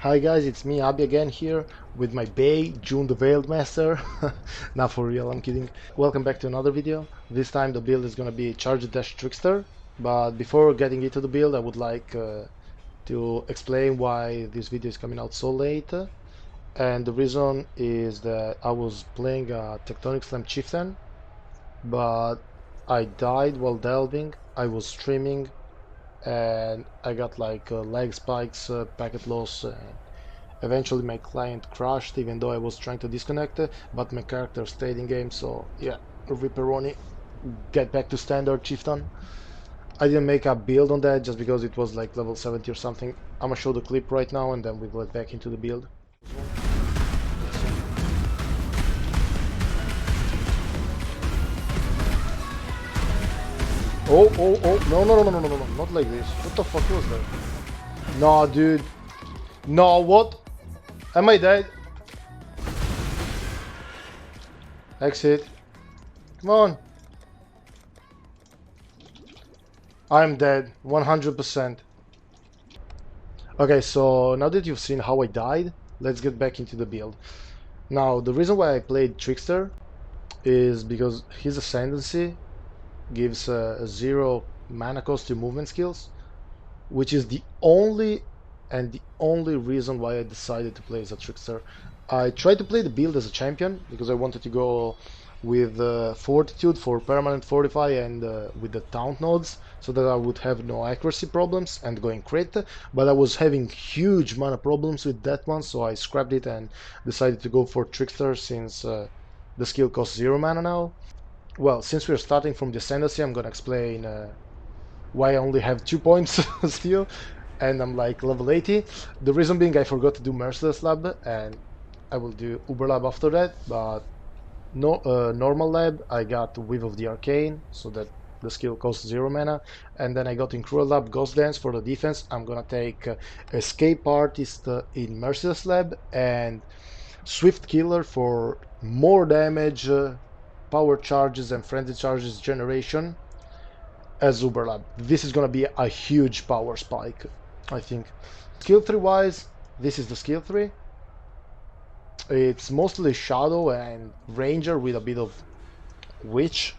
Hi guys, it's me, Abi again here with my Bay, June the Veiled Master. Not for real, I'm kidding. Welcome back to another video. This time the build is gonna be Charged Dash Trickster. But before getting into the build, I would like to explain why this video is coming out so late. And the reason is that I was playing a Tectonic Slam Chieftain, but I died while delving. I was streaming and I got like lag spikes, packet loss, and eventually my client crashed even though I was trying to disconnect, but my character stayed in game, so yeah, Ripperoni, get back to standard chieftain. I didn't make a build on that just because it was like level 70 or something. I'm gonna show the clip right now and then we'll get back into the build. Oh, no, not like this. What the fuck was that? No, dude. No, what? Am I dead? Exit. Come on. I'm dead. 100%. Okay, so now that you've seen how I died, let's get back into the build. Now, the reason why I played Trickster is because his Ascendancy gives a 0 mana cost to movement skills, which is the only reason why I decided to play as a Trickster. I tried to play the build as a champion because I wanted to go with Fortitude for permanent fortify and with the Taunt nodes so that I would have no accuracy problems and going crit, but I was having huge mana problems with that one, so I scrapped it and decided to go for Trickster since the skill costs 0 mana now. Well, since we're starting from the Ascendancy, I'm gonna explain why I only have 2 points still, and I'm like level 80. The reason being I forgot to do Merciless Lab, and I will do Uber Lab after that, but no, normal lab I got Weave of the Arcane, so that the skill costs 0 mana, and then I got in Cruel Lab Ghost Dance for the defense. I'm gonna take Escape Artist in Merciless Lab and Swift Killer for more damage, power charges and frenzy charges generation as Uber Lab. This is gonna be a huge power spike, I think. Skill tree wise, this is the skill tree. It's mostly Shadow and Ranger with a bit of Witch.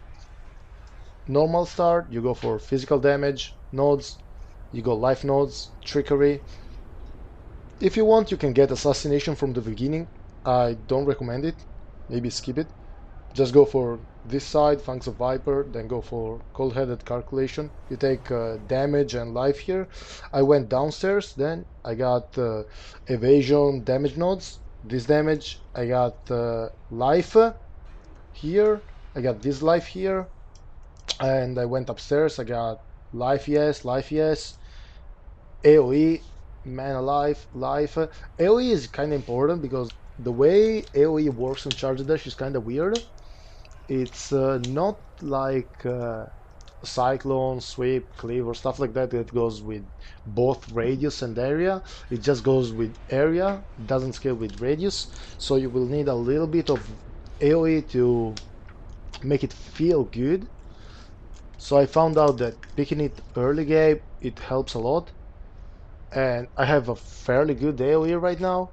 Normal start, you go for physical damage nodes, you go life nodes, trickery. If you want, you can get assassination from the beginning. I don't recommend it, maybe skip it. Just go for this side, Fangs of Viper, then go for Cold-Headed Calculation. You take damage and life here. I went downstairs, then I got evasion damage nodes. This damage, I got life here, I got this life here, and I went upstairs, I got life yes, AoE, mana life, AoE is kind of important because the way AoE works on Charged Dash is kind of weird. It's not like Cyclone, Sweep, Cleave or stuff like that. It goes with both radius and area. It just goes with area, doesn't scale with radius. So you will need a little bit of AoE to make it feel good. So I found out that picking it early game, it helps a lot. And I have a fairly good AoE right now.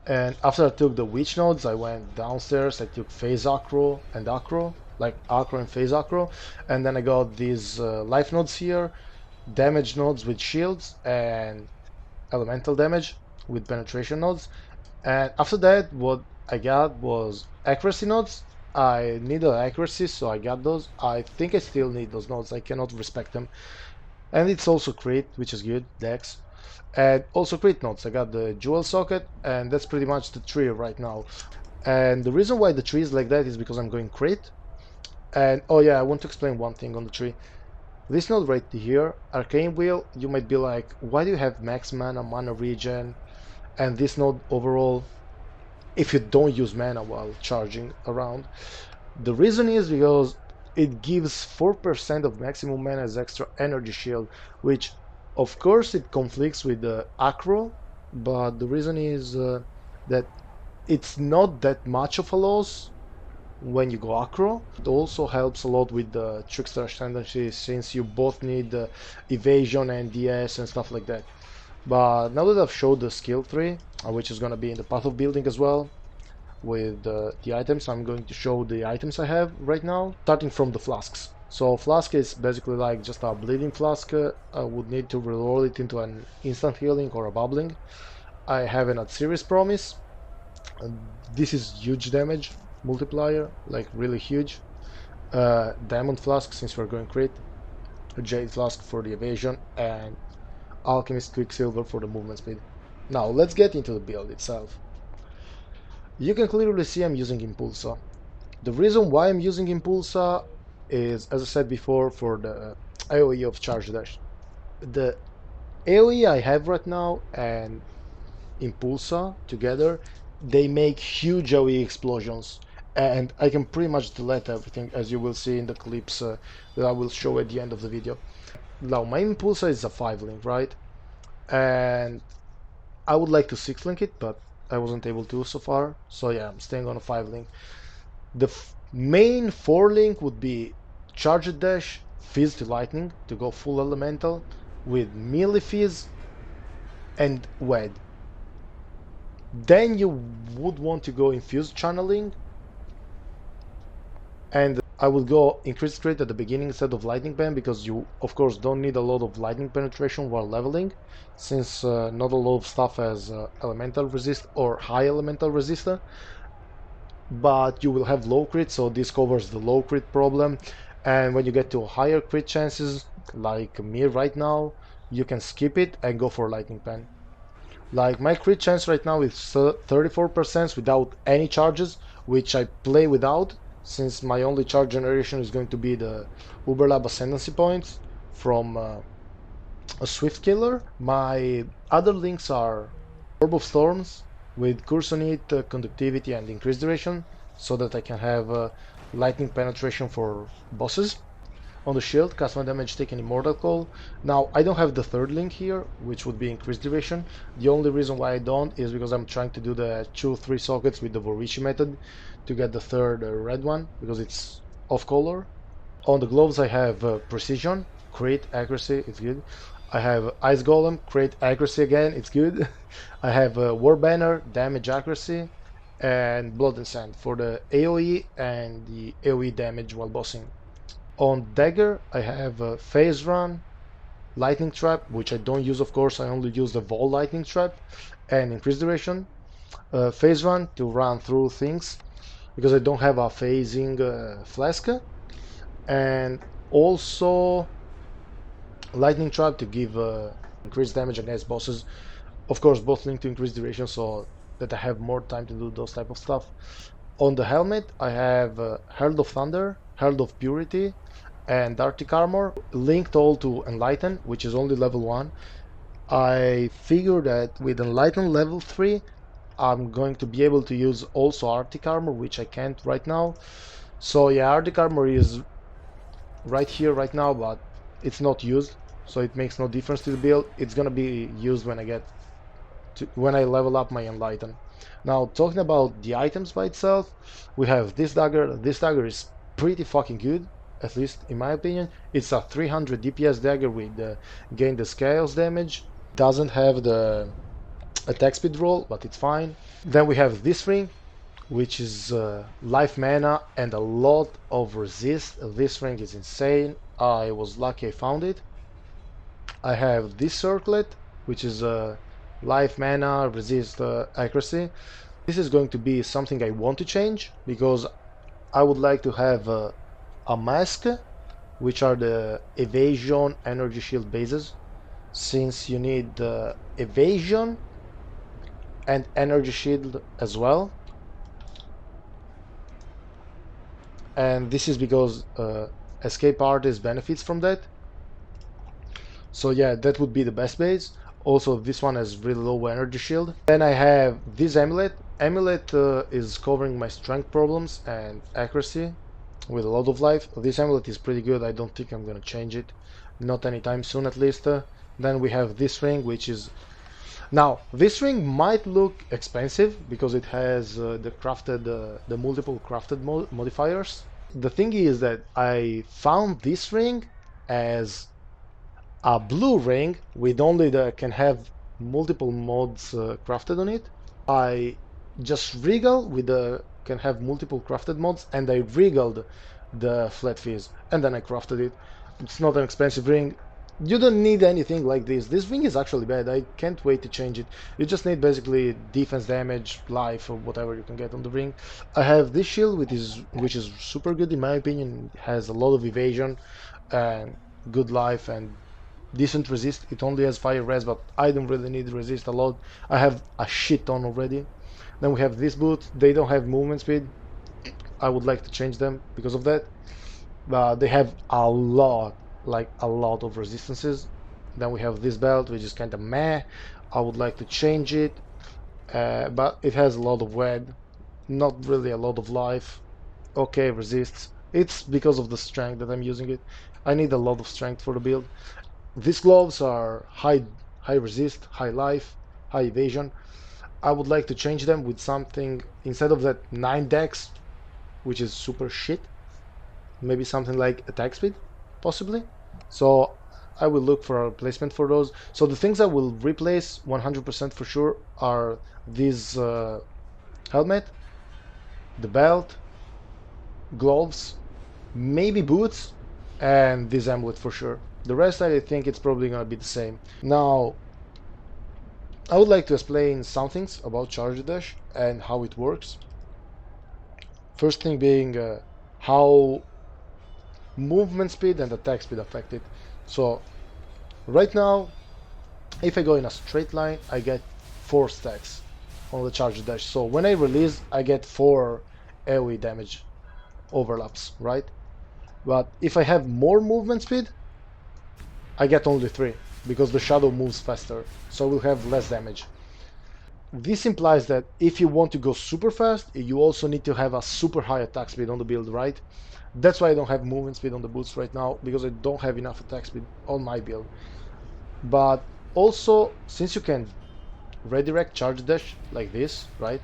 And after I took the witch nodes, I went downstairs, I took phase acro and acro, like acro and phase acro, and then I got these life nodes here, damage nodes with shields, and elemental damage with penetration nodes. And after that, what I got was accuracy nodes. I needed accuracy, so I got those. I think I still need those nodes, I cannot respect them. And it's also crit, which is good, dex. And also crit nodes, I got the jewel socket, and that's pretty much the tree right now. And the reason why the tree is like that is because I'm going crit. And oh yeah, I want to explain one thing on the tree. This node right here, Arcane Wheel, you might be like, why do you have max mana, mana regen, and this node overall, if you don't use mana while charging around? The reason is because it gives 4% of maximum mana as extra energy shield, which of course it conflicts with the acro, but the reason is that it's not that much of a loss when you go acro. It also helps a lot with the Trickster Ascendancy since you both need evasion and DS and stuff like that. But now that I've showed the skill tree, which is going to be in the path of building as well, with the items, I'm going to show the items I have right now, starting from the flasks. So flask is basically like just a bleeding flask. I would need to reroll it into an instant healing or a bubbling. I have an serious promise. This is huge damage multiplier, like really huge. Diamond flask since we're going crit, jade flask for the evasion, and alchemist quicksilver for the movement speed. Now let's get into the build itself. You can clearly see I'm using Impulsa. The reason why I'm using Impulsa is, as I said before, for the AoE of Charged Dash. The AoE I have right now and Impulsa together, they make huge AoE explosions, and I can pretty much delete everything, as you will see in the clips that I will show at the end of the video. Now my Impulsa is a 5-link, right? And I would like to 6-link it, but I wasn't able to so far, so yeah, I'm staying on a 5-link. The main 4-link would be Charged Dash, Fizz to Lightning to go full elemental, with melee Fizz and Wed. Then you would want to go Infused Channeling, and I would go Increased Crit at the beginning instead of Lightning Pen, because you of course don't need a lot of lightning penetration while leveling, since not a lot of stuff has elemental resist or high elemental resistor, but you will have low crit, so this covers the low crit problem. And when you get to higher crit chances, like me right now, you can skip it and go for Lightning Pen. Like my crit chance right now is 34% without any charges, which I play without, since my only charge generation is going to be the Uberlab Ascendancy points from a Swift Killer. My other links are Orb of Storms with Curse on it, Conductivity and Increased Duration, so that I can have lightning penetration for bosses. On the shield, cast my damage taken Immortal Call. Now, I don't have the third link here, which would be Increased Duration. The only reason why I don't is because I'm trying to do the 2-3 sockets with the Vorici method to get the third red one, because it's off color. On the gloves I have Precision, Crit, Accuracy, it's good. I have Ice Golem, Crit, Accuracy again, it's good. I have War Banner, Damage, Accuracy, and Blood and Sand for the AoE and the AoE damage while bossing. On Dagger I have Phase Run, Lightning Trap, which I don't use of course, I only use the Vol Lightning Trap, and Increased Duration. Phase Run to run through things, because I don't have a phasing flask, and also Lightning Trap to give increased damage against bosses, of course both linked to increased duration, so that I have more time to do those type of stuff. On the helmet I have Herald of Thunder, Herald of Purity, and Arctic Armor, linked all to Enlighten, which is only level 1. I figure that with Enlighten level 3 I'm going to be able to use also Arctic Armor, which I can't right now. So yeah, Arctic Armor is right here right now, but it's not used, so it makes no difference to the build. It's gonna be used when I level up my Enlighten. Now, talking about the items by itself, we have this dagger. This dagger is pretty fucking good, at least in my opinion. It's a 300 DPS dagger with gain the scales damage. Doesn't have the attack speed roll, but it's fine. Then we have this ring, which is life mana and a lot of resist. This ring is insane. I was lucky I found it. I have this circlet, which is life mana, resist, accuracy. This is going to be something I want to change, because I would like to have a mask, which are the evasion energy shield bases, since you need evasion and energy shield as well. And this is because escape artist benefits from that. So yeah, that would be the best base. Also, this one has really low energy shield. Then I have this amulet. Amulet is covering my strength problems and accuracy with a lot of life. This amulet is pretty good. I don't think I'm gonna change it, not anytime soon at least. Then we have this ring, which is, now this ring might look expensive because it has the multiple crafted modifiers. The thing is that I found this ring as a blue ring with only can have multiple mods crafted on it. I just regal with the can have multiple crafted mods, and I regaled the flat fizz, and then I crafted it. It's not an expensive ring. You don't need anything like this. This ring is actually bad. I can't wait to change it. You just need basically defense damage, life, or whatever you can get on the ring. I have this shield, which is super good in my opinion. It has a lot of evasion and good life and decent resist. It only has fire res, but I don't really need resist a lot. I have a shit ton already. Then we have this boot. They don't have movement speed. I would like to change them because of that. They have a lot, like a lot of resistances. Then we have this belt, which is kind of meh. I would like to change it, but it has a lot of WED, not really a lot of life. Okay, resists. It's because of the strength that I'm using it. I need a lot of strength for the build. These gloves are high resist, high life, high evasion. I would like to change them with something instead of that 9 dex, which is super shit. Maybe something like attack speed, possibly. So I will look for a replacement for those. So the things I will replace 100% for sure are this helmet, the belt, gloves, maybe boots, and this amulet for sure. The rest I think it's probably gonna be the same. Now I would like to explain some things about Charged Dash and how it works. First thing being how movement speed and attack speed affect it. So right now, if I go in a straight line, I get 4 stacks on the Charged Dash. So when I release, I get 4 AoE damage overlaps, right? But if I have more movement speed, I get only 3 because the shadow moves faster, so I will have less damage. This implies that if you want to go super fast, you also need to have a super high attack speed on the build, right? That's why I don't have movement speed on the boots right now, because I don't have enough attack speed on my build. But also, since you can redirect Charge Dash like this, right?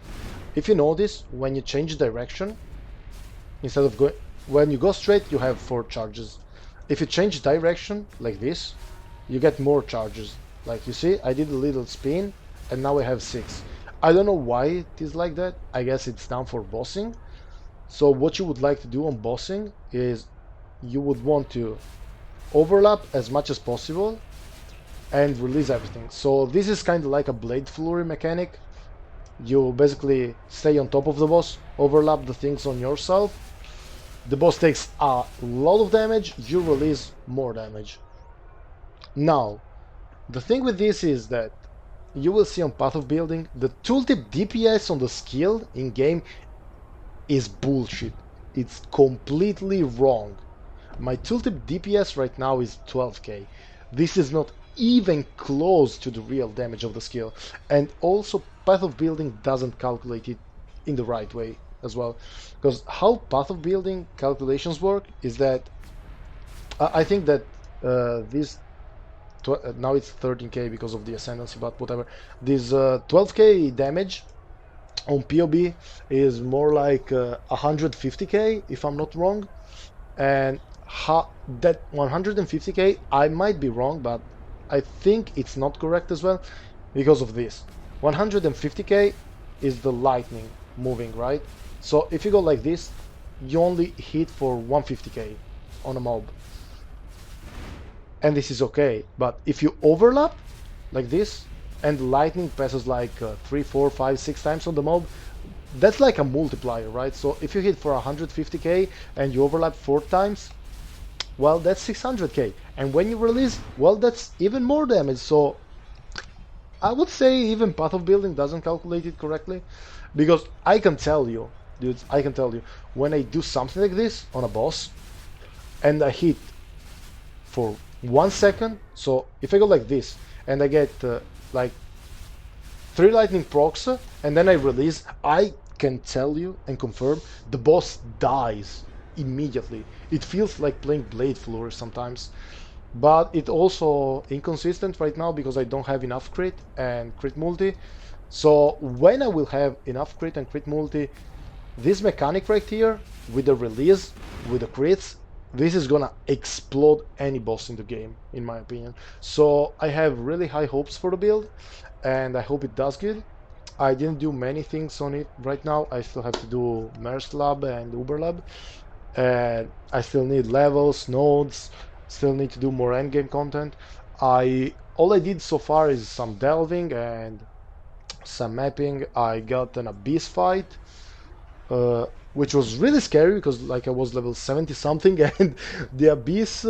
If you notice, when you change direction, instead of going, when you go straight, you have 4 charges. If you change direction like this, you get more charges. Like you see, I did a little spin, and now I have 6. I don't know why it is like that. I guess it's down for bossing. So what you would like to do on bossing is you would want to overlap as much as possible and release everything. So this is kind of like a blade flurry mechanic. You basically stay on top of the boss, overlap the things on yourself. The boss takes a lot of damage, you release more damage. Now, the thing with this is that you will see on Path of Building, the tooltip DPS on the skill in game is bullshit. It's completely wrong. My tooltip DPS right now is 12k. This is not even close to the real damage of the skill. And also Path of Building doesn't calculate it in the right way as well. Because how Path of Building calculations work is that I think that this now it's 13k because of the ascendancy, but whatever. This 12k damage on PoB is more like 150k if I'm not wrong, and that 150k, I might be wrong, but I think it's not correct as well because of this. 150k is the lightning moving, right? So if you go like this, you only hit for 150k on a mob, and this is okay. But if you overlap like this and lightning passes like 3, 4, 5, 6 times on the mob, that's like a multiplier, right? So if you hit for 150k and you overlap 4 times, well, that's 600k, and when you release, well, that's even more damage. So I would say even Path of Building doesn't calculate it correctly, because I can tell you, dudes, I can tell you, when I do something like this on a boss and I hit for 1 second, so if I go like this and I get like 3 lightning procs and then I release, I can tell you and confirm the boss dies immediately. It feels like playing Blade Flurry sometimes, but it's also inconsistent right now because I don't have enough crit and crit multi. So when I will have enough crit and crit multi, this mechanic right here with the release, with the crits, this is gonna explode any boss in the game, in my opinion. So I have really high hopes for the build, and I hope it does good. I didn't do many things on it right now. I still have to do Merst Lab and Uber Lab, and I still need levels, nodes, still need to do more endgame content. All I did so far is some delving and some mapping. I got an abyss fight, which was really scary because like I was level 70 something, and the abyss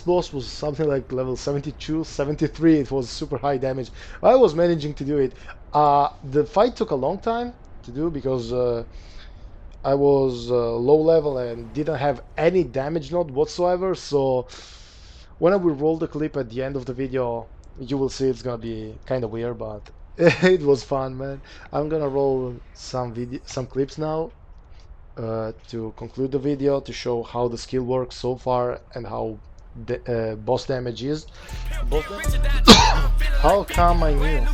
boss was something like level 72, 73. It was super high damage. I was managing to do it. The fight took a long time to do because I was low level and didn't have any damage node whatsoever. So when I will roll the clip at the end of the video, you will see it's gonna be kind of weird, but it was fun, man. I'm gonna roll some clips now to conclude the video to show how the skill works so far and how the boss damage is. How come I knew?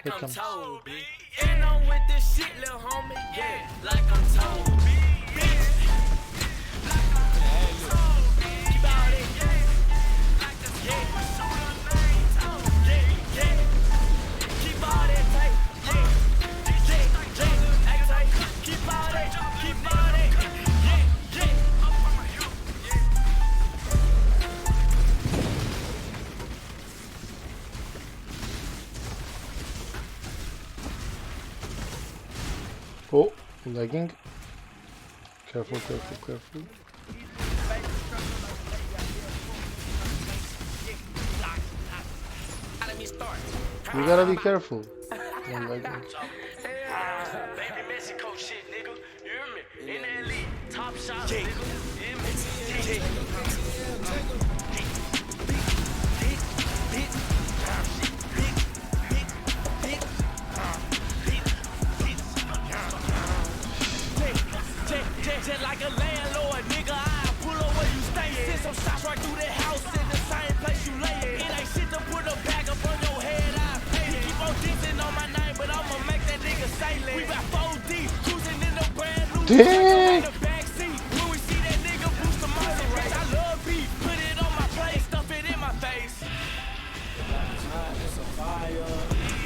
Here comes. And I'm with this shit, little homie, yeah, like I'm told. Oh, lagging. Careful, careful, careful. You gotta be careful. I'm lagging. Baby Mexico shit, nigga. You hear me? In the elite, top shot, nigga. Just like a landlord, nigga, I pull up where you stay. Send some shots right through the house in the same place you lay. It ain't shit to put a bag up on your head, I pay. You keep on dissing on my name, but I'ma make that nigga say it. We got 4D, cruising in the brand new in the backseat. When we see that nigga boost the muscle race, I love beef. Put it on my plate, stuff it in my face.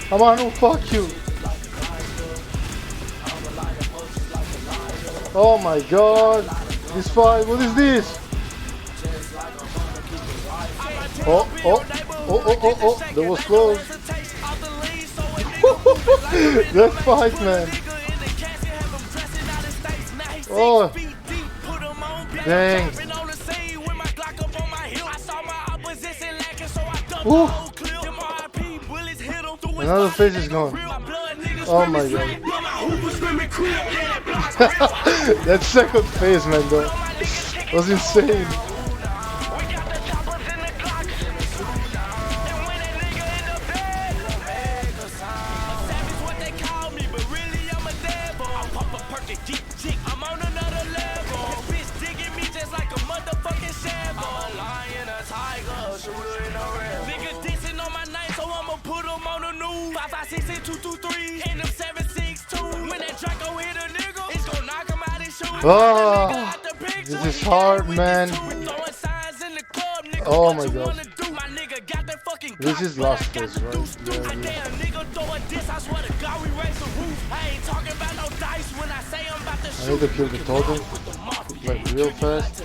Come on, oh, fuck you. Oh my god, this fight, what is this? Oh, that was close. That fight, man. Oh, dang. Ooh. Another face is gone. Oh my god. That second phase, man, though, was insane. Oh, this is hard, man. Oh my god. This is last phase, right? Yeah, I need to kill the totem, like real fast.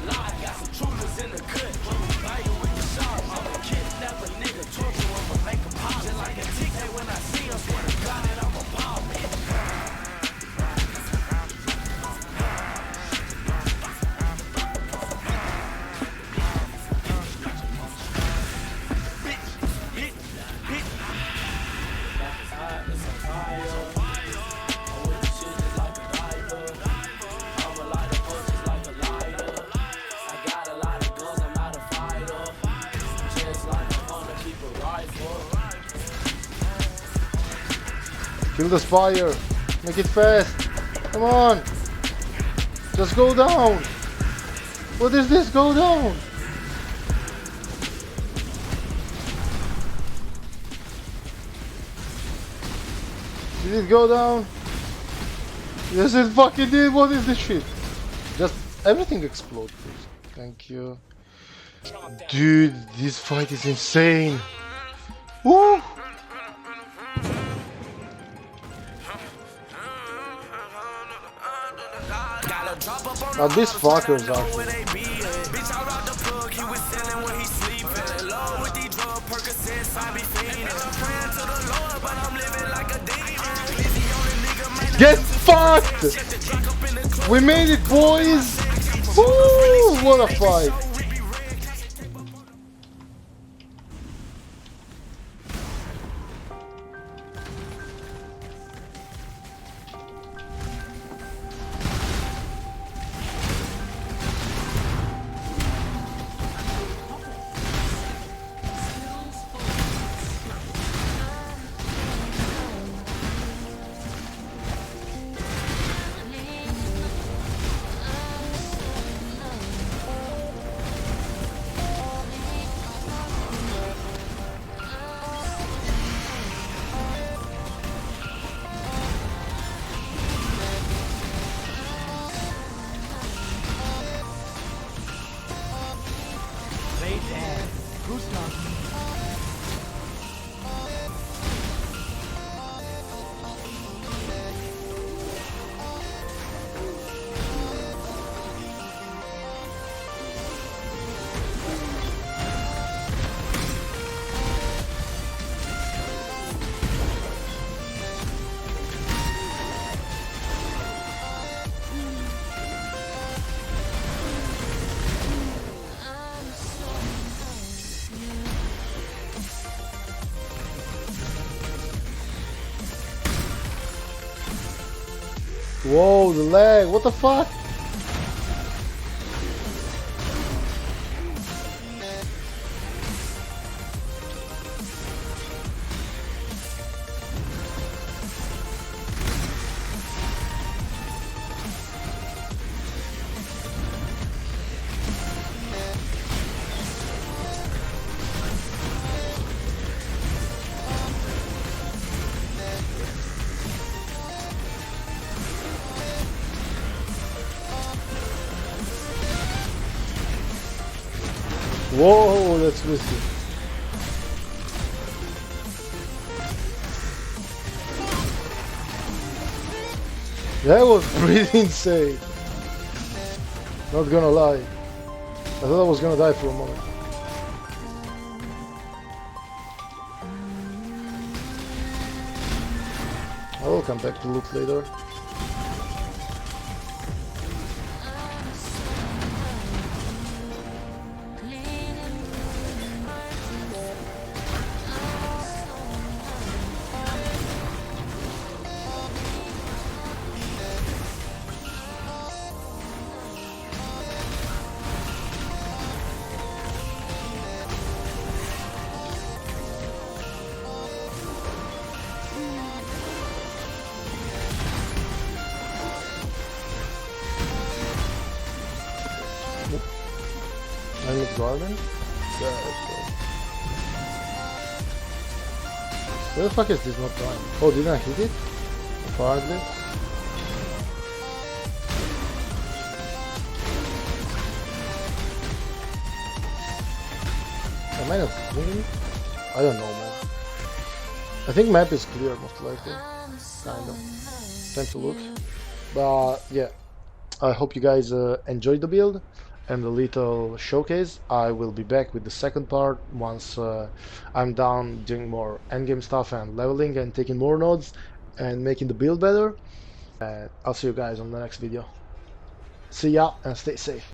Build a spire. Make it fast. Come on. Just go down. What is this? Go down. Did it go down? Yes, it fucking did. What is this shit? Just everything explode, please. Thank you. Dude, this fight is insane. Woo! Now these fuckers actually. Get fucked! We made it, boys! Woo! What a fight! Whoa, the lag, what the fuck? Whoa, that's risky. That was pretty insane. Not gonna lie. I thought I was gonna die for a moment. I will come back to loot later. Garden? Yeah, where the fuck is this not dying? Oh, didn't I hit it? Apparently. Am I not seeing it? I don't know, man. I think map is clear, most likely. Kind of. Time to look. But yeah, I hope you guys enjoyed the build and the little showcase. I will be back with the second part once I'm done doing more endgame stuff and leveling and taking more nodes and making the build better. I'll see you guys on the next video. See ya and stay safe.